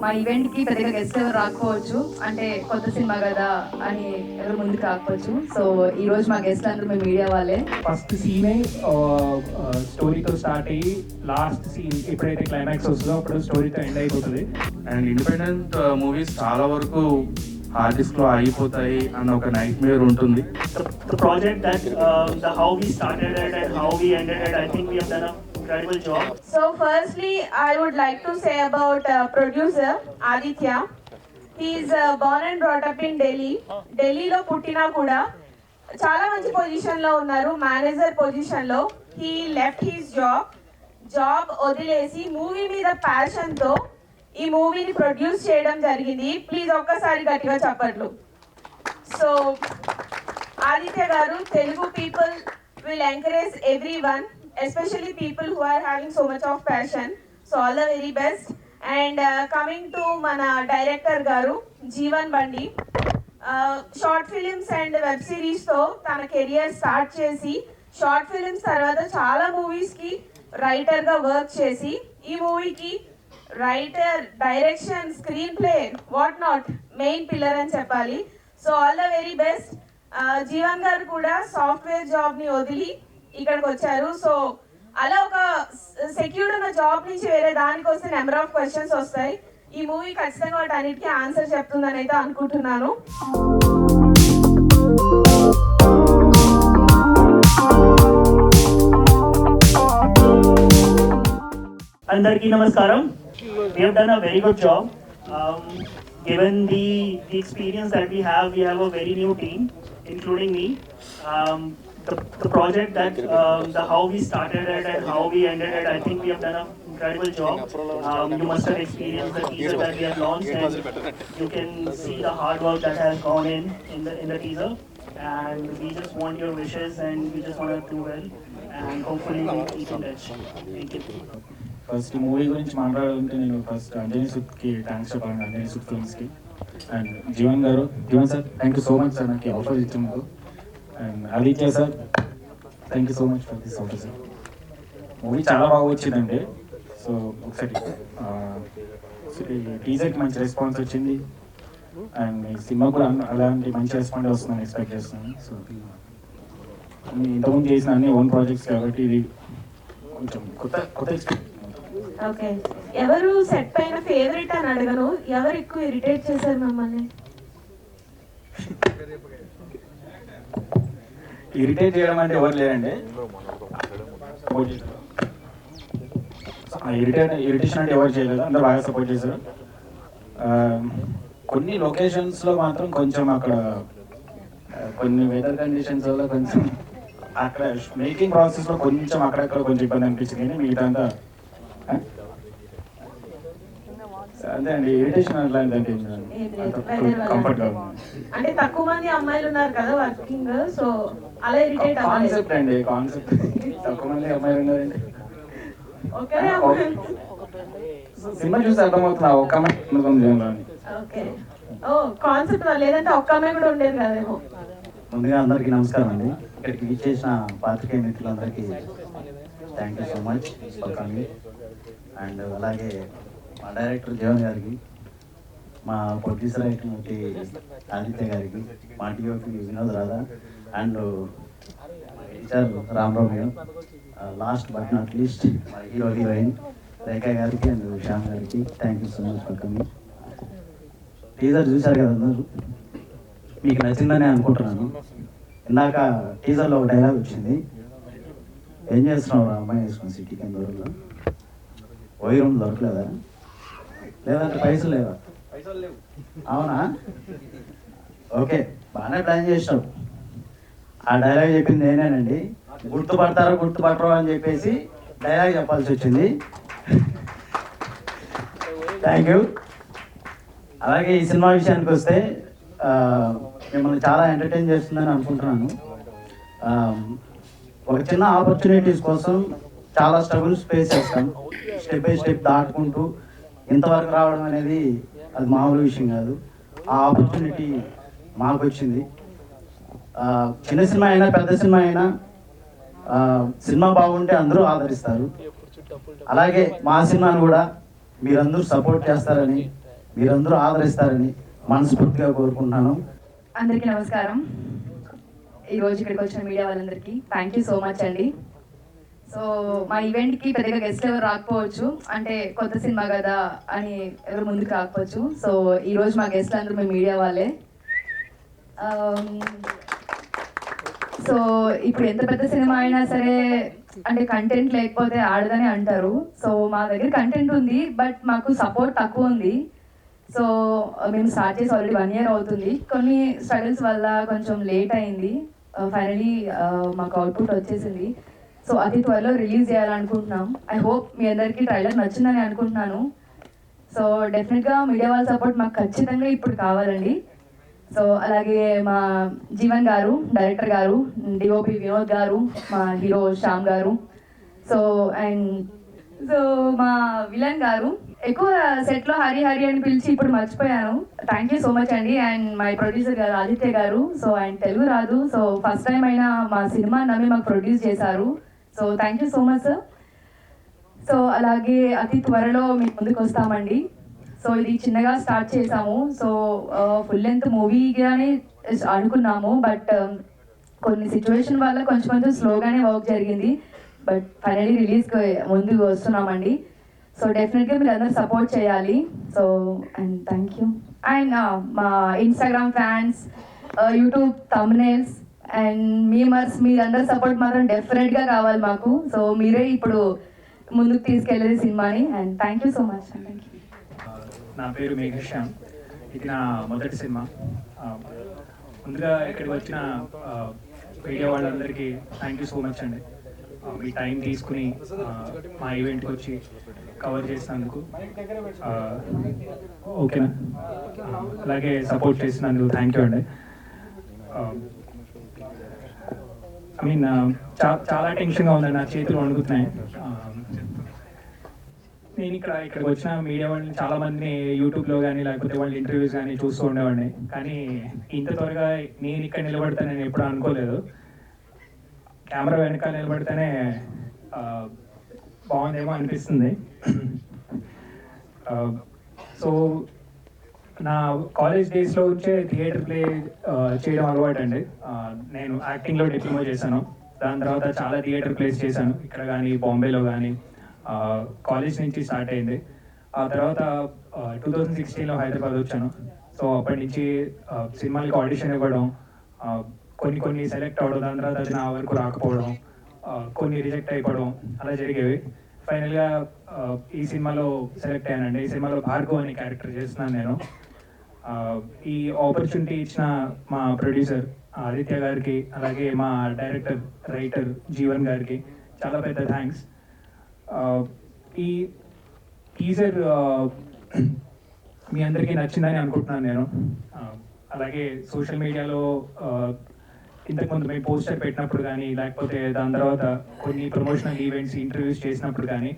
మా ఈవెంట్కి పెద్దగా గెస్ట్ ఎవరు రాకపోవచ్చు, అంటే కొత్త సినిమా కదా అని ఎవరు ముందుకు రాకపోవచ్చు. సో ఈరోజు మా గెస్ట్ అందరూ మేము మీడియా వాళ్ళే. ఫస్ట్ సీనే స్టోరీతో స్టార్ట్ అయ్యి లాస్ట్ సీన్ ఎప్పుడైతే క్లైమాక్స్ వస్తుందో అప్పుడు స్టోరీతో ఎండ్ అయిపోతుంది. అండ్ ఇండిపెండెంట్ మూవీస్ చాలా వరకు హార్డ్ డిస్క్ లో ఆగిపోతాయి అన్న ఒక నైట్ మేర్ ఉంటుంది. The project that how we started it and how we ended it, I think we have done an incredible job. So firstly, I would like to say about producer Aditya. He is born and brought up in Delhi. ఢిల్లీలో పుట్టినా కూడా చాలా మంచి పొజిషన్లో ఉన్నారు, manager పొజిషన్లో. He left his job వదిలేసి movie మీద ప్యాషన్తో ఈ మూవీని ప్రొడ్యూస్ చేయడం జరిగింది. ప్లీజ్ ఒక్కసారి గట్టిగా చెప్పట్లు. So Aditya garu, Telugu people will encourage everyone, especially people who are having so much of passion. So all the very best. And coming to మన director garu Jeevan Bandi, short films and web సిరీస్తో తన కెరియర్ స్టార్ట్ చేసి short films తర్వాత చాలా మూవీస్కి రైటర్గా work చేసి ఈ మూవీకి writer, direction, screenplay, what not main pillar అని చెప్పాలి. So all the very best. Jeevan garu కూడా సాఫ్ట్వేర్ జాబ్ని వదిలి ఇక్కడికి వచ్చారు. సో అలా ఒక సెక్యూర్డ్ ఉన్న జాబ్ నుంచి వేరే దానికి వస్తే నెంబర్ ఆఫ్ క్వశ్చన్స్ వస్తాయి. ఈ మూవీ ఖచ్చితంగా వాటి అన్నిటికీ ఆన్సర్ చెప్తుందని అయితే అనుకుంటున్నాను. Andarki Namaskaram. We have done a very good job. Given the experience that we have a very new team, including me. The project that how we started it and how we ended it, I think we have done an incredible job. You must have experienced the teaser that we have launched, and you can see the hard work that has gone in the teaser. And we just want your wishes, and we just want to do well, and hopefully we'll keep in touch. Thank you. First movie గురించి మాట్లాడాలంటే నేను first Anjani సుత్కి thanks చెప్పాను, అంజనీ సుత్ ఫిల్మ్స్కి. And Jeevan sir thank you so much sir నాకు offer ఇచ్చినందుకు. And Aditya sir thank you so much for this offer sir. Movie చాలా బాగా వచ్చిందండి. సో ఒకసారి టీజర్కి మంచి రెస్పాన్స్ వచ్చింది. అండ్ ఈ సినిమా కూడా అలాంటి మంచి రెస్పాన్స్ వస్తుందని ఎక్స్పెక్ట్ చేస్తున్నాను. సో ఇంతకుముందు చేసిన అన్ని ఓన్ ప్రాజెక్ట్స్ కాబట్టి ఇది కొంచెం కొత్త ఎక్స్పీరియన్స్. ఓకే, ఎవరు సెట్ పైన ఫేవరెట్ అని అడగను, ఎవరు ఎక్కువ ఇరిటేట్ చేశారు మమ్మల్ని? ఇరిటేట్ చేయడం అంటే ఎవరు లేరండి. ఇరిటేషన్ అంటే ఎవరు చేయలేదు, అందరూ బాగా సపోర్ట్ చేశారు. కొన్ని లొకేషన్స్లో మాత్రం కొంచెం అక్కడ కొన్ని వెదర్ కండిషన్స్ వల్ల కొంచెం అక్కడ మేకింగ్ ప్రాసెస్లో కొంచెం అక్కడక్కడ కొంచెం ఇబ్బంది అనిపించింది. కానీ మిగతా అంతా అంతే అండి. ఇరిటేషన్ అట్లాంటి కంఫర్ట్గా ఉంది. అంటే తక్కువ మంది అమ్మాయిలు ఉన్నారు కదా వర్కింగ్, సో అలా ఇరిటేట్ కాన్సెప్ట్ అండి, కాన్సెప్ట్. తక్కువ మంది అమ్మాయిలు ఉన్నారండి. సినిమా చూసి అర్థమవుతుంది ఆ ఒక్క అమ్మాయి. ఓకే, ఓ కాన్సెప్ట్ లేదంటే ఒక్క అమ్మాయి కూడా ఉండేది కదేమో. ముందుగా అందరికీ నమస్కారం అండి. ఇక్కడికి విచ్చేసిన పాత్రికేయ మిత్రులందరికీ thank you so much for coming. And అలాగే మా డైరెక్టర్ జీవన్ గారికి, మా ప్రొడ్యూసర్ అయినటువంటి ఆదిత్య గారికి, మా TOP Vinod Radha, and teacher Rama Rao గారు, లాస్ట్ బట్ నాట్ లీస్ట్ మా హీరోయిన్ రేఖ గారికి అండ్ శ్యామ్ గారికి thank you so much for coming. Teaser చూశారు కదా అందరూ, మీకు నచ్చిందని అనుకుంటున్నాను. ఇందాక టీజర్లో ఒక డైలాగ్ వచ్చింది, ఏం చేస్తున్నావు అమ్మాయి వేసుకుని సిటీ కింద దూరంలో, పోయి రూమ్ దొరకలేదా, లేదంటే పైసలు లేవా? అవునా, ఓకే బాగానే ప్లాన్ చేసినావు. ఆ డైలాగ్ చెప్పింది నేనేనండి. గుర్తుపడతారో అని చెప్పేసి డైలాగ్ చెప్పాల్సి వచ్చింది. Thank you. అలాగే ఈ సినిమా విషయానికి వస్తే మిమ్మల్ని చాలా ఎంటర్టైన్ చేస్తుందని అనుకుంటున్నాను. ఒక చిన్న ఆపర్చునిటీస్ కోసం చాలా స్ట్రగుల్స్ ఫేస్ చేస్తాం. స్టెప్ బై స్టెప్ దాటుకుంటూ ఇంతవరకు రావడం అనేది అది మామూలు విషయం కాదు. ఆ ఆపర్చునిటీ మాకు వచ్చింది. చిన్న సినిమా అయినా పెద్ద సినిమా అయినా సినిమా బాగుంటే అందరూ ఆదరిస్తారు. అలాగే మా సినిమాను కూడా మీరందరూ సపోర్ట్ చేస్తారని మీరందరూ ఆదరిస్తారని మనస్ఫూర్తిగా కోరుకుంటున్నాను. అందరికీ నమస్కారం. ఈరోజు ఇక్కడికి వచ్చిన మీడియా వాళ్ళందరికీ థ్యాంక్ యూ సో మచ్ అండి. సో మా ఈవెంట్కి పెద్దగా గెస్ట్ ఎవరు రాకపోవచ్చు, అంటే కొత్త సినిమా కదా అని ఎవరు ముందుకు రాకపోవచ్చు. సో ఈరోజు మా గెస్ట్లు అందరూ మేము మీడియా వాళ్ళే. సో ఇప్పుడు ఎంత పెద్ద సినిమా అయినా సరే అంటే కంటెంట్ లేకపోతే ఆడదని అంటారు. సో మా దగ్గర కంటెంట్ ఉంది, బట్ మాకు సపోర్ట్ తక్కువ ఉంది. సో మేము స్టార్ట్ చేసి ఆల్రెడీ 1 year అవుతుంది. కొన్ని స్ట్రగుల్స్ వల్ల కొంచెం లేట్ అయింది. ఫైనలీ మాకు అవుట్పుట్ వచ్చేసింది. సో అతి త్వరలో రిలీజ్ చేయాలనుకుంటున్నాం. ఐ హోప్ మీ అందరికీ ట్రైలర్ నచ్చిందని అనుకుంటున్నాను. సో డెఫినెట్గా మీడియా వాళ్ళ సపోర్ట్ మాకు ఖచ్చితంగా ఇప్పుడు కావాలండి. సో అలాగే మా జీవన్ గారు, డైరెక్టర్ గారు, డిఓపి వినోద్ గారు, మా హీరో శ్యామ్ గారు, సో మా విలన్ గారు, ఎక్కువ సెట్లో హరి హరి అని పిలిచి ఇప్పుడు మర్చిపోయాను. థ్యాంక్ యూ సో మచ్ అండి. అండ్ మై ప్రొడ్యూసర్ గారు ఆదిత్య గారు. సో ఆయన తెలుగు రాదు, సో ఫస్ట్ టైం అయినా మా సినిమా నమ్మి మాకు ప్రొడ్యూస్ చేశారు. So thank you so much sir. So అలాగే అతి త్వరలో మీకు ముందుకు వస్తామండి. సో ఇది చిన్నగా స్టార్ట్ చేసాము. సో ఫుల్ లెంత్ మూవీగానే అనుకున్నాము, బట్ కొన్ని సిచ్యువేషన్ వల్ల కొంచెం స్లోగానే వర్క్ జరిగింది. బట్ ఫైనలీ రిలీజ్కి ముందుకు వస్తున్నామండి. సో డెఫినెట్గా మీరు అందరూ సపోర్ట్ చేయాలి. So and thank you. And మా Instagram fans, YouTube thumbnails and memers, మీరందరూ సపోర్ట్ మాత్రం డెఫినెట్గా కావాలి మాకు. సో మీరే ఇప్పుడు ముందుకు తీసుకెళ్ళేది సినిమాని. And thank you so much. Thank you. నా పేరు మేఘశ్యామ్. ఇది నా మొదటి సినిమా. ముందుగా ఇక్కడికి వచ్చిన మీడియా వాళ్ళందరికీ థ్యాంక్ యూ సో మచ్ అండి. మీ టైం తీసుకుని మా ఈవెంట్కి వచ్చి కవర్ చేసినందుకు, ఓకేనా, అలాగే సపోర్ట్ చేసినందుకు థ్యాంక్ యూ అండి. ఐ మీన్ చాలా టెన్షన్గా ఉందండి, నా చేతులు వణుకుతున్నాయి. నేను ఇక్కడికి వచ్చిన మీడియా వాళ్ళని చాలా మందిని యూట్యూబ్లో కానీ లేకపోతే వాళ్ళ ఇంటర్వ్యూస్ కానీ చూస్తూ ఉండేవాడిని. కానీ ఇంత త్వరగా నేను ఇక్కడ నిలబడతానని ఎప్పుడు అనుకోలేదు. కెమెరా వెనకాల నిలబడితేనే బాగుందేమో అనిపిస్తుంది. సో నా కాలేజ్ డేస్లో వచ్చే థియేటర్ ప్లే చేయడం అలవాటు అండి. నేను యాక్టింగ్లో డిప్లొమా చేశాను. దాని తర్వాత చాలా థియేటర్ ప్లేస్ చేశాను, ఇక్కడ కానీ బాంబేలో కానీ. కాలేజ్ నుంచి స్టార్ట్ అయింది. ఆ తర్వాత 2016లో హైదరాబాద్ వచ్చాను. సో అప్పటి నుంచి సినిమాలకి ఆడిషన్ ఇవ్వడం, కొన్ని సెలెక్ట్ అవ్వడం, దాని తర్వాత అది నా వరకు రాకపోవడం, కొన్ని రిజెక్ట్ అయిపోవడం, అలా జరిగేవి. ఫైనల్గా ఈ సినిమాలో సెలెక్ట్ అయ్యానండి. ఈ సినిమాలో భార్గవ్ అనే క్యారెక్టర్ చేస్తున్నాను నేను. ఈ ఆపర్చునిటీ ఇచ్చిన మా ప్రొడ్యూసర్ ఆదిత్య గారికి, అలాగే మా డైరెక్టర్ రైటర్ జీవన్ గారికి చాలా పెద్ద థ్యాంక్స్. ఈ టీజర్ మీ అందరికీ నచ్చిందని అనుకుంటున్నాను నేను. అలాగే సోషల్ మీడియాలో ఇంతకుముందు మేము పోస్టర్ పెట్టినప్పుడు కానీ, లేకపోతే దాని తర్వాత కొన్ని ప్రమోషనల్ ఈవెంట్స్, ఇంటర్వ్యూస్ చేసినప్పుడు కానీ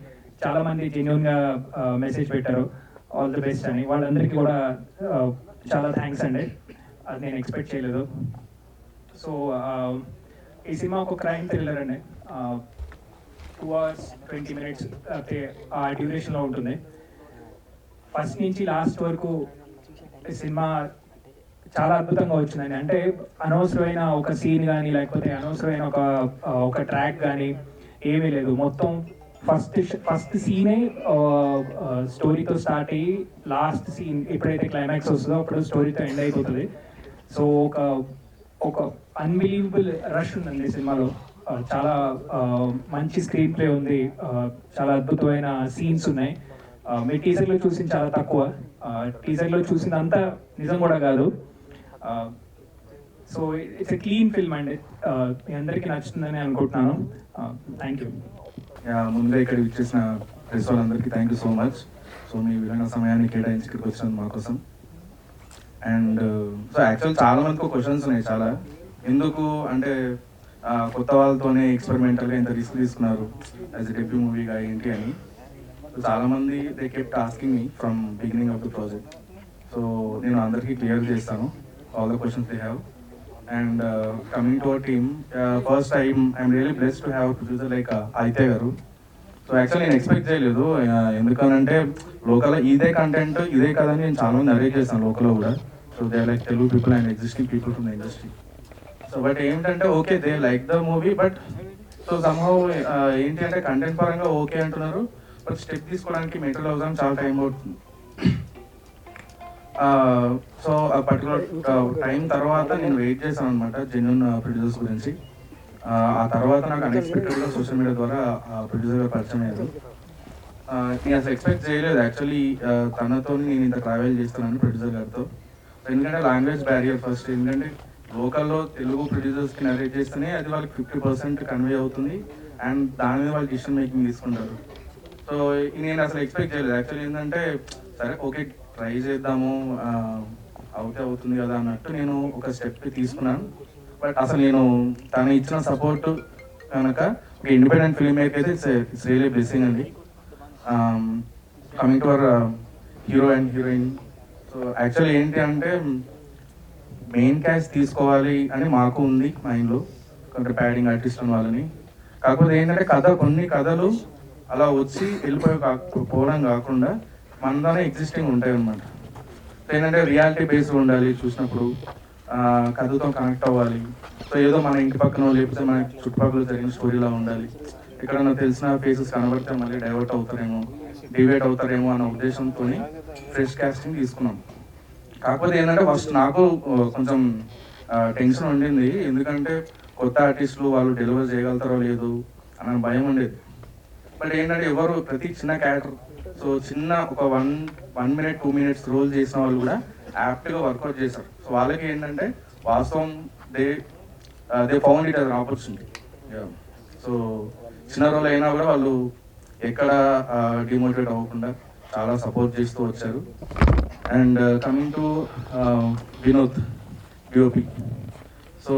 చాలామంది జెన్యూన్గా మెసేజ్ పెట్టారు, ఆల్ ది బెస్ట్ అని. వాళ్ళందరికీ కూడా చాలా థ్యాంక్స్ అండి. అది నేను ఎక్స్పెక్ట్ చేయలేదు. సో ఈ సినిమా ఒక క్రైమ్ థ్రిల్లర్ అండి. 2 hours 20 minutes అయితే ఆ డ్యూరేషన్లో ఉంటుంది. ఫస్ట్ నుంచి లాస్ట్ వరకు సినిమా చాలా అద్భుతంగా వచ్చిందండి. అంటే అనవసరమైన ఒక సీన్ కానీ, లేకపోతే అనవసరమైన ఒక ట్రాక్ కానీ ఏమీ లేదు. మొత్తం ఫస్ట్ సీనే స్టోరీతో స్టార్ట్ అయ్యి లాస్ట్ సీన్ ఎప్పుడైతే క్లైమాక్స్ వస్తుందో అప్పుడు స్టోరీతో ఎండ్ అయిపోతుంది. సో ఒక అన్బిలీవబుల్ రష్ ఉందండి సినిమాలో. చాలా మంచి స్క్రీన్ ప్లే ఉంది, చాలా అద్భుతమైన సీన్స్ ఉన్నాయి. మీ టీజర్లో చూసింది చాలా తక్కువ, టీజర్లో చూసిందంతా నిజం కూడా కాదు. So it's a clean film అండి. మీ అందరికీ నచ్చుతుందని అనుకుంటున్నాను. Thank you. ముందుగా ఇక్కడ ఇచ్చేసిన ప్రెస్ వాళ్ళందరికీ thank you so much. So మీ విలువైన సమయాన్ని కేటాయించి ఇక్కడికి వచ్చినందుకు మా కోసం. అండ్ సో యాక్చువల్ చాలా మందికి క్వశ్చన్స్ ఉన్నాయి చాలా. ఎందుకు అంటే కొత్త వాళ్ళతోనే ఎక్స్పెరిమెంటల్గా ఇంత రిస్క్ తీసుకున్నారు యాజ్ ఎ డెబ్యూ మూవీగా ఏంటి అని. సో చాలామంది they kept asking me from beginning of the project. So నేను అందరికీ క్లియర్ చేస్తాను all the questions they have. And coming to our team, first time I'm really blessed to have producer like Aditya garu. So actually నేను expect చేయలేదు, ఎందుకనంటే local ఇదే content ఇదే కదని నేను చాలా మంది అరేంజ్ చేస్తాను లోకల్లో కూడా. So they like Telugu people and existing people from the industry. So but ఏంటంటే okay they like the movie, but so somehow ఏంటి అంటే కంటెంట్ పరంగా ఓకే అంటున్నారు, బట్ స్టెప్ తీసుకోవడానికి మెంటల్ అవసరం చాలా టైం పడుతుంది. సో ఆ పర్టికులర్ టైం తర్వాత నేను వెయిట్ చేశాను అనమాట జెన్యూన్ ప్రొడ్యూసర్స్ గురించి. ఆ తర్వాత నాకు అన్ఎక్స్పెక్టెడ్గా సోషల్ మీడియా ద్వారా ప్రొడ్యూసర్ గారు పరిచయం అయ్యారు. నేను అసలు ఎక్స్పెక్ట్ చేయలేదు యాక్చువల్లీ తనతో నేను ఇంత ట్రావెల్ చేస్తున్నాను ప్రొడ్యూసర్ గారితో. ఎందుకంటే లాంగ్వేజ్ బ్యారియర్ ఫస్ట్, ఎందుకంటే లోకల్లో తెలుగు ప్రొడ్యూసర్స్కి నరేట్ చేస్తేనే అది వాళ్ళకి 50% కన్వే అవుతుంది అండ్ దాని మీద వాళ్ళు డిసిషన్ మేకింగ్ తీసుకుంటారు. సో నేను అసలు ఎక్స్పెక్ట్ చేయలేదు యాక్చువల్లీ. ఏంటంటే సరే ఓకే ట్రై చేద్దాము, అవుతుంది కదా అన్నట్టు నేను ఒక స్టెప్ తీసుకున్నాను. బట్ అసలు నేను తను ఇచ్చిన సపోర్ట్ కనుక ఒక ఇండిపెండెంట్ ఫిల్మ్ మేకర్ అయితే ఇట్స్ రియలీ బ్లెస్సింగ్ అండి. Coming to our hero and heroine, so actually ఏంటి అంటే మెయిన్ క్యాస్ట్ తీసుకోవాలి అని మాకు ఉంది మైండ్లో, కొంత ప్యాడింగ్ ఆర్టిస్ట్ అని వాళ్ళని. కాకపోతే ఏంటంటే కొన్ని కథలు అలా వచ్చి పోవడం కాకుండా మనతోనే ఎగ్జిస్టింగ్ ఉంటాయి అన్నమాట. ఏంటంటే రియాలిటీ బేస్డ్ ఉండాలి, చూసినప్పుడు కథతో కనెక్ట్ అవ్వాలి. సో ఏదో మన ఇంటి పక్కన లేకపోతే మన చుట్టుపక్కల జరిగిన స్టోరీలా ఉండాలి. ఎక్కడన్నా తెలిసిన ఫేసెస్ కనబడితే మళ్ళీ డివేట్ అవుతారేమో అన్న ఉద్దేశంతో ఫ్రెష్ కాస్టింగ్ తీసుకున్నాం. కాకపోతే ఏంటంటే ఫస్ట్ నాకు కొంచెం టెన్షన్ ఉండింది, ఎందుకంటే కొత్త ఆర్టిస్టులు వాళ్ళు డెలివర్ చేయగలుగుతారో లేదు అన్న భయం ఉండేది. బట్ ఏంటంటే ప్రతి చిన్న క్యారెక్టర్, సో చిన్న ఒక 1 minute 2 minutes రోల్ చేసిన వాళ్ళు కూడా యాప్ట్గా వర్కౌట్ చేశారు. సో వాళ్ళకి ఏంటంటే వాస్తవం they found it as an opportunity. So చిన్న రోల్ అయినా కూడా వాళ్ళు ఎక్కడ డిమోటివేట్ అవ్వకుండా చాలా సపోర్ట్ చేస్తూ వచ్చారు. And coming to Vinod DOP, so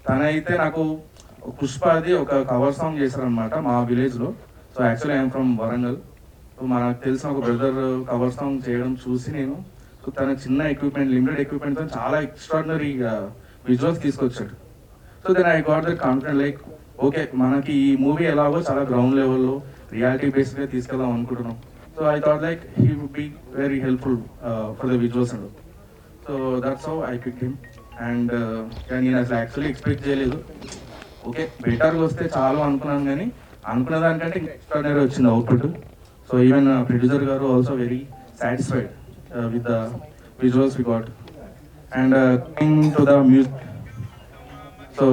తనైతే నాకు పుష్పది ఒక కవర్ సాంగ్ చేశారనమాట మా విలేజ్లో. So actually I'm from Warangal. So మనకు తెలిసిన ఒక బ్రదర్ కవర్ సాంగ్ చేయడం చూసి నేను తన చిన్న ఎక్విప్మెంట్, లిమిటెడ్ ఎక్విప్మెంట్తో చాలా ఎక్స్ట్రాడినరీ విజువల్స్ తీసుకొచ్చాడు. So then I got that confident, like okay మనకి ఈ మూవీ ఎలాగో చాలా గ్రౌండ్ లెవెల్లో రియాలిటీ బేస్డ్గా తీసుకెళ్దాం అనుకుంటున్నాం. So I thought like he would be very helpful for the visuals and. So that's how I pick him. And నేను అసలు యాక్చువల్లీ ఎక్స్పెక్ట్ చేయలేదు, ఓకే బెటర్గా వస్తే చాలు అనుకున్నాను, కానీ అనుకున్న దానికంటే ఎక్స్ట్రాడినరీ వచ్చింది అవుట్పుట్. సో ఈవెన్ ప్రొడ్యూసర్ గారు also very satisfied with the visuals we got. And coming to the music, so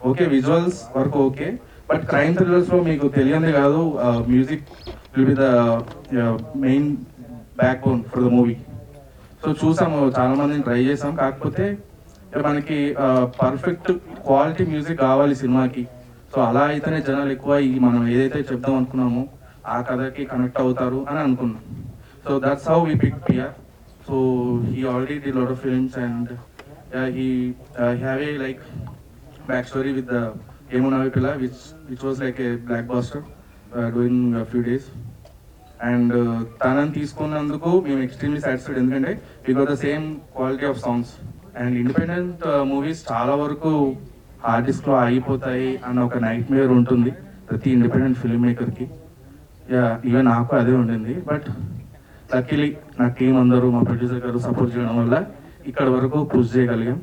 okay visuals work okay, but crime thrillers lo meeku teliyande kaadu, music will be the main backbone for the movie. So చూసాము చాలా మందిని try చేసాం, కాకపోతే మనకి perfect quality music కావాలి సినిమాకి. So అలా అయితేనే జనాలు ఎక్కువ మనం ఏదైతే చెప్దాం అనుకున్నామో ఆ కథకి కనెక్ట్ అవుతారు అని అనుకున్నాం. So that's how we picked Priya. So he already did a lot of films, and he have a like backstory with the Yemunavi Pilla, which was like a blockbuster during a few days. And tanan తీసుకున్నందుకు మేము extremely satisfied, ఎందుకంటే we got the same quality of songs. And independent movies చాలా వరకు hard డిస్క్లో అయిపోతాయి అన్న ఒక night Meyer ఉంటుంది ప్రతి ఇండిపెండెంట్ ఫిల్మ్ మేకర్కి. ఈవెన్ నాకు అదే ఉండింది. బట్ లక్కీలీ నా టీం అందరూ మా ప్రొడ్యూసర్ గారు సపోర్ట్ చేయడం వల్ల ఇక్కడ వరకు పుష్ చేయగలిగాం.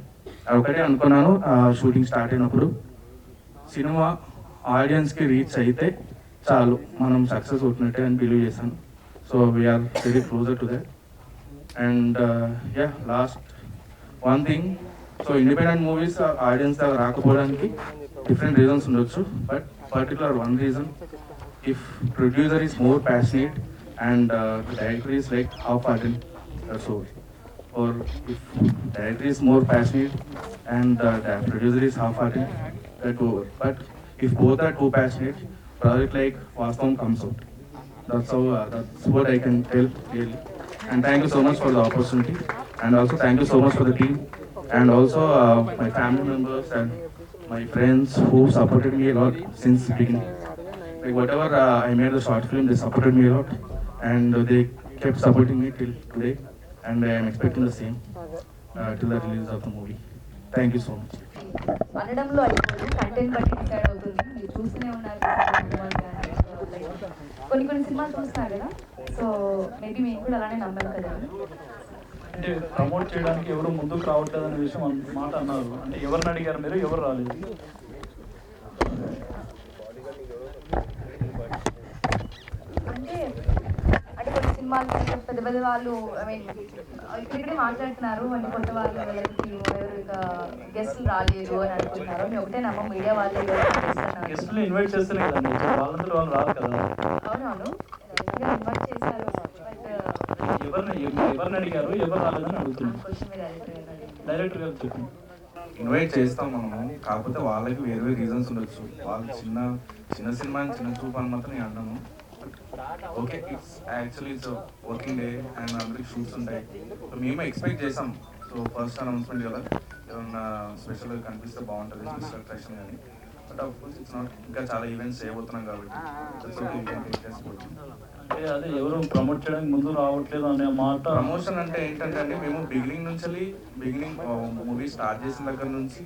ఒకటే అనుకున్నాను షూటింగ్ స్టార్ట్ అయినప్పుడు, సినిమా ఆడియన్స్కి రీచ్ అయితే చాలు మనం సక్సెస్ అవుతున్నట్టే అని బిలీవ్ చేశాను. So we're very closer to that. And last one thing, so independent movies audience దగ్గర రాకపోవడానికి డిఫరెంట్ రీజన్స్ ఉండొచ్చు, but particular one reason, if producer is more passionate and the director is like half-hearted, that's all. Or if director is more passionate and the producer is half-hearted, that go over. But if both are too passionate, project like Vastavam comes out. That's how that's what I can tell really. And thank you so much for the opportunity, and also thank you so much for the team, and also my family members and my friends who supported me a lot since beginning. Like whatever I made the short film, they supported me a lot. And they kept supporting me till today, and I am expecting the same till the release of the movie. Thank you so much. అనడంలో అయిపోతుంది, content బట్టి decide అవుతుంది. మీరు చూస్తూనే ఉన్నారు కొన్ని కొన్ని సినిమాలు చూస్తున్నారు కదా, సో మేబీ మేము కూడా అలానే నమ్మాం కదా. అంటే ప్రమోట్ చేయడానికి ఎవరు ముందుకు రావట్లేదు అనే విషయం మాట అన్నారు. అంటే ఎవరిని అడిగారు మీరు, ఎవరు రాలేదు? అంటే అంటే కొన్ని సినిమాలు పెద్ద పెద్ద వాళ్ళు ఐ మీన్ ఇక్కడే మాట్లాడుతున్నారు, అంటే కొత్త వాళ్ళు ఎవరు ఇంకా గెస్ట్లు రాలేదు అని అనుకుంటున్నారు. మేము ఒకటే నమ్మం, మీడియా వాళ్ళు గెస్ట్ని ఇన్వైట్ చేస్తేనే కదండి, వాళ్ళందరూ వాళ్ళు రాదు కదా. అవునవును ఇన్వైట్ చేశారు, బట్ ఎవరిని అడిగారు, ఎవరు రాలేదని అడుగుతున్నాను. క్వశ్చన్ మీద డైరెక్టర్ గారు చెప్పండి. ఇన్వైట్ చేస్తాం మనము, కాకపోతే వాళ్ళకి వేరే వేరే రీజన్స్ ఉండొచ్చు. వాళ్ళు చిన్న చిన్న సినిమా చిన్న చూపు అని మాత్రం నేను అన్నాను. Okay, it's actually it's working day and అందరికి షూట్స్ ఉంటాయి. సో మేము ఎక్స్పెక్ట్ చేసాం. సో ఫస్ట్ అనౌన్స్మెంట్ కదా, ఏమన్నా స్పెషల్గా కనిపిస్తే బాగుంటుంది, స్పెషల్ అట్రాక్షన్ కానీ. But of course it's not, ఇంకా చాలా ఈవెంట్స్ చేయబోతున్నాం కాబట్టి అంటే అదే ఎవరు ప్రమోట్ చేయడానికి ముందు రావట్లేదు అనే మాట. ప్రమోషన్ అంటే ఏంటంటే అండి, మేము బిగినింగ్ నుంచి మూవీ స్టార్ట్ చేసిన దగ్గర నుంచి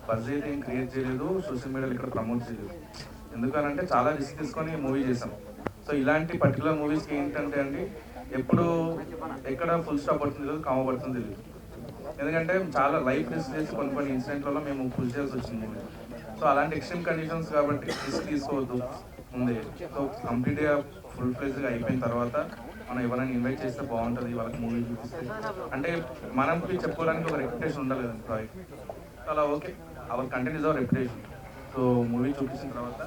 బజ్ అయితే ఏం క్రియేట్ చేయలేదు, సోషల్ మీడియాలో ఇక్కడ ప్రమోట్ చేయలేదు. ఎందుకనంటే చాలా రిస్క్ తీసుకొని మూవీ చేసాం. సో ఇలాంటి పర్టికులర్ మూవీస్కి ఏంటంటే అండి, ఎప్పుడు ఎక్కడ ఫుల్ స్టాప్ పడుతుంది తెలియదు, కామ పడుతుంది తెలియదు. ఎందుకంటే చాలా లైఫ్ రిస్క్ చేసి కొన్ని ఇన్సిడెంట్లలో మేము పుల్ చేయాల్సి వచ్చింది మూవీ. సో అలాంటి ఎక్స్ట్రీమ్ కండిషన్స్ కాబట్టి రిస్క్ తీసుకోవద్దు ముందే. సో కంప్లీట్గా ఫుల్ ఫ్లెజ్గా అయిపోయిన తర్వాత మనం ఎవరైనా ఇన్వైట్ చేస్తే బాగుంటుంది, వాళ్ళకి మూవీ చూపిస్తే. అంటే మనకి చెప్పుకోవడానికి ఒక రెప్యుటేషన్ ఉండాలి కదా ప్రాజెక్ట్. సో అలా okay, our content is our reputation. So movie చూపించిన తర్వాత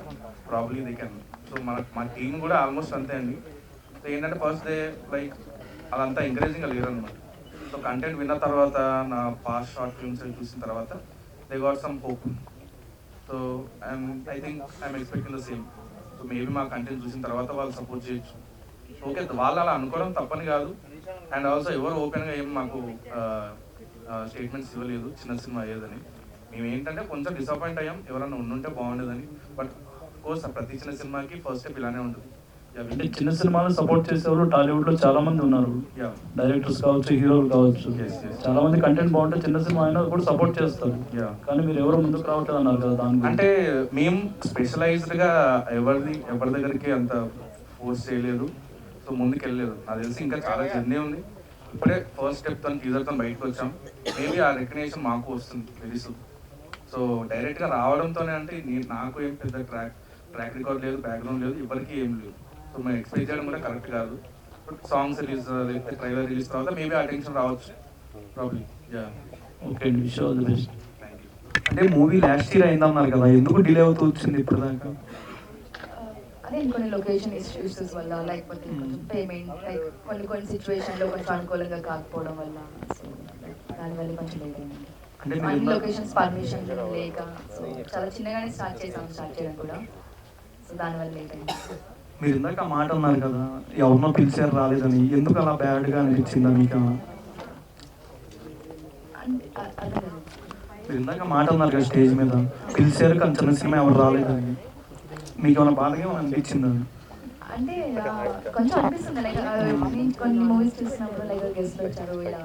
ప్రాబ్లీ దే కెన్. సో మా టీం కూడా ఆల్మోస్ట్ అంతే అండి. సో ఏంటంటే ఫస్ట్ డే లైక్ అదంతా ఎంకరేజింగ్గా లేరు అనమాట. సో కంటెంట్ విన్న తర్వాత, నా పాస్ట్ షార్ట్ ఫిల్మ్స్ చూసిన తర్వాత they got some hope. So I think I'm expecting the same. So maybe మా కంటెంట్ చూసిన తర్వాత వాళ్ళు సపోర్ట్ చేయొచ్చు. ఓకే, వాళ్ళు అలా అనుకోవడం తప్పని కాదు. అండ్ ఆల్సో ఎవరు ఓపెన్గా ఏం మాకు స్టేట్మెంట్స్ ఇవ్వలేదు చిన్న సినిమా అయ్యేదని. మేము ఏంటంటే కొంచెం డిసప్పాయింట్ అయ్యాం, ఎవరైనా ఉండుంటే బాగుండేదని. బట్ కోర్స్ ప్రతి చిన్న సినిమాకి ఫస్ట్ స్టెప్ ఇలానే ఉంటుంది. అంటే చిన్న సినిమాలు సపోర్ట్ చేసేవాళ్ళు టాలీవుడ్ లో చాలా మంది ఉన్నారు, డైరెక్టర్స్ కావచ్చు, హీరోలు కావచ్చు. చాలా మంది కంటెంట్ బాగుంటే చిన్న సినిమా అయినా కూడా సపోర్ట్ చేస్తారు. కానీ మీరు ఎవరు ముందుకు రావట్లేదు అన్నారు కదా, దాని అంటే మేము స్పెషలైజ్డ్గా ఎవరి దగ్గరికి అంత ఫోర్స్ చేయలేదు. సో ముందుకు వెళ్ళలేదు. నాకు తెలిసి ఇంకా చాలా జర్నీ ఉంది. ఇప్పుడే ఫస్ట్ స్టెప్ తో టీజర్తో బయటకు వచ్చాం. మేబీ ఆ రికగ్నేషన్ మాకు వస్తుంది వెరీ సూన్. సో డైరెక్ట్గా రావడంతోనే అంటే నాకు ఏం పెద్ద ట్రాక్ రికార్డ్ లేదు, బ్యాక్గ్రౌండ్ లేదు, ఎవరికి ఏం లేదు. సో మేము ఎక్స్పెక్ట్ చేయడం కూడా కరెక్ట్ కాదు. బట్ సాంగ్స్ రిలీజ్ లేకపోతే ట్రైలర్ రిలీజ్ తర్వాత మేబీ ఆ టెన్షన్ రావచ్చు probably. Okay, wish all the best. Thank you. అంటే మూవీ లాస్ట్ ఇయర్ అయిందన్నారు కదా, ఎందుకు డిలే అవుతూ వచ్చింది ఇప్పుడు దాకా? అదే కొన్ని లొకేషన్ ఇష్యూస్ వల్ల, లేకపోతే పేమెంట్, లైక్ కొన్ని సిచ్యువేషన్లో కొంచెం అనుకూలంగా కాకపోవడం వల్ల, సో దానివల్ల కొంచెం లేట్ అయింది. అంటే అన్ని లొకేషన్స్ పర్మిషన్ లేక, సో చాలా చిన్నగానే స్టార్ట్ చేయడం కూడా, సో దానివల్ల లేట్ అయింది. మీరు ఇందాక మాట అన్నారు కదా, ఎవరినో పిలిచారు రాలేదని, ఎందుకు అలా బ్యాడ్గా అనిపించిందా మీకు? మీరు ఇందాక మాట అన్నారు కదా స్టేజ్ మీద, పిలిచారు కానీ చిన్న సినిమా ఎవరు రాలేదని, మీకు ఏమైనా బాధగా ఏమైనా అనిపించిందా? అంటే కొంచెం అనిపిస్తుంది, లైక్ నేను కొన్ని మూవీస్ చూసినప్పుడు లైక్ గెస్ట్లు వచ్చారు, ఇలా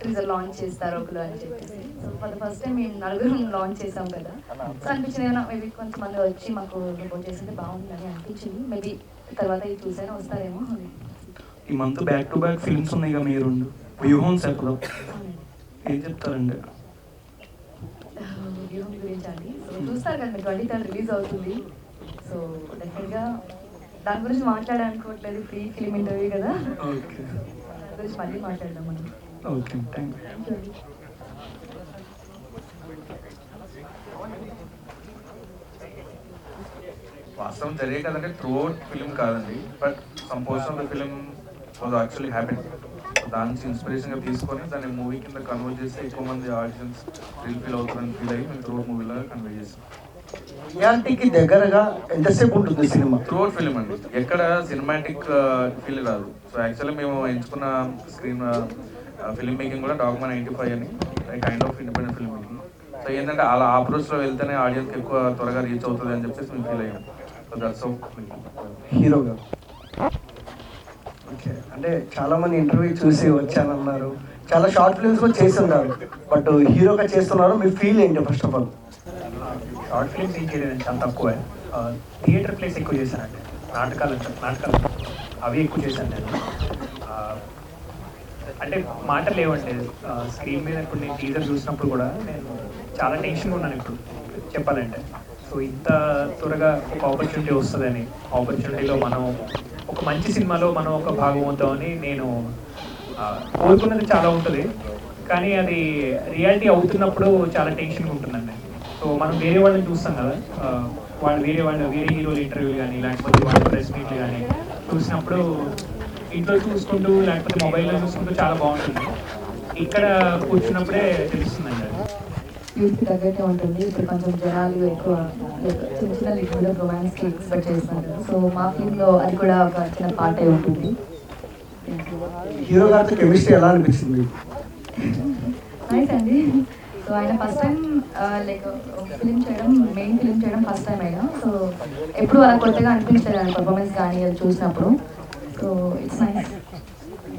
టీజర్ లాంచ్ చేస్తారు ఒకరు అని చెప్పేసి. So for the first time మేము నలుగురు లాంచ్ చేసాం కదా, సో అనిపించింది ఏమైనా మేబీ కొంతమంది వచ్చి మాకు సపోర్ట్ చేస్తుంటే బాగుందని అనిపించింది. మేబీ తర్వాత ఇది చూసైనా వస్తారేమో. ఈ month back to back films ఉన్నాయి కదా మీరు, వ్యూహం సెట్లో ఏం చెప్తారండి? వ్యూహం గురించి అండి, సో చూస్తారు కదా మీరు 23rd రిలీజ్ అవుతుంది. సో డెఫినెట్గా దాని గురించి మాట్లాడాలనుకోవట్లేదు, ప్రీ ఫిలిం ఇంటర్వ్యూ కదా, ఓకే దాని గురించి మళ్ళీ మాట్లాడదాం మనం. Okay, thank you. Thank you అండి. వాస్తవం జరిగే కదంటే త్రూ అవుట్ ఫిలిం కాదండి, but some portion of the film was actually happen. దాని నుంచి ఇన్స్పిరేషన్గా తీసుకొని దాన్ని మూవీ కింద కన్వర్ట్ చేస్తే ఎక్కువ మంది ఆడియన్స్ ఫీల్ అవుతారని ఫీల్ అయ్యి మేము త్రూ అవుట్ మూవీలో కన్వే చేస్తాం. రియాలిటీకి దగ్గరగా ఎంతసేపు ఉంటుంది సినిమా? త్రూ అవుట్ ఫిలిం అండి, ఎక్కడ సినిమాటిక్ ఫీల్ రాదు. సో యాక్చువల్లీ మేము ఎంచుకున్న స్క్రీన్ ఫిల్మ్ మేకింగ్ కూడా డాగ్మా 95 అని kind of independent film making. So ఏంటంటే అలా అప్రోచ్లో వెళ్తేనే ఆడియన్స్కి ఎక్కువ త్వరగా రీచ్ అవుతుంది అని చెప్పేసి మేము ఫీల్ అయ్యాం. So that's how. హీరోగా ఓకే, అంటే చాలా మంది ఇంటర్వ్యూ చూసి వచ్చానన్నారు, చాలా షార్ట్ ఫిల్మ్స్ కూడా చేస్తున్నారు, బట్ హీరోగా చేస్తున్నారు, మీ ఫీల్ ఏంటి first of all? Short films ఏం చేయలేదు చాలా తక్కువే. థియేటర్ ప్లేస్ ఎక్కువ చేశానండి. నాటకాలు అవి ఎక్కువ చేశాను నేను. అంటే మాటలు లేవండి స్క్రీన్ మీద. ఇప్పుడు నేను టీజర్ చూసినప్పుడు కూడా నేను చాలా టెన్షన్గా ఉన్నాను ఇప్పుడు చెప్పాలంటే. సో ఇంత త్వరగా ఒక ఆపర్చునిటీ వస్తుందని, ఆపర్చునిటీలో మనం ఒక మంచి సినిమాలో మనం ఒక భాగం అవుతామని నేను కోరుకున్నది చాలా ఉంటుంది. కానీ అది రియాలిటీ అవుతున్నప్పుడు చాలా టెన్షన్గా ఉంటుందండి. సో మనం వేరే వాళ్ళని చూస్తాం కదా, వేరే హీరోల ఇంటర్వ్యూలు కానీ లేకపోతే వాళ్ళ ప్రెస్ మీట్లు కానీ చూసినప్పుడు ఇంట్లో చూసుకుంటూ లేకపోతే మొబైల్లో చూసుకుంటూ చాలా బాగుంటుంది. ఇక్కడ కూర్చున్నప్పుడే తెలుస్తుందండి. యూత్కి తగ్గట్టే ఉంటుంది. ఇప్పుడు కొంచెం జనాలు ఎక్కువ చిన్న చిన్న లిక్విడ్ రొమాన్స్కి ఎక్స్పెక్ట్ చేస్తున్నారు. సో మా ఫిల్మ్లో అది కూడా ఒక చిన్న పార్ట్ అయి ఉంటుంది. హీరో గారితో కెమిస్ట్రీ ఎలా అనిపించింది? నైస్ అండి. సో ఆయన first time like main film చేయడం ఫస్ట్ టైం అయినా. సో ఎప్పుడు అలా కొత్తగా అనిపించలేదు ఆయన పర్ఫార్మెన్స్ కానీ అది చూసినప్పుడు. So it's nice.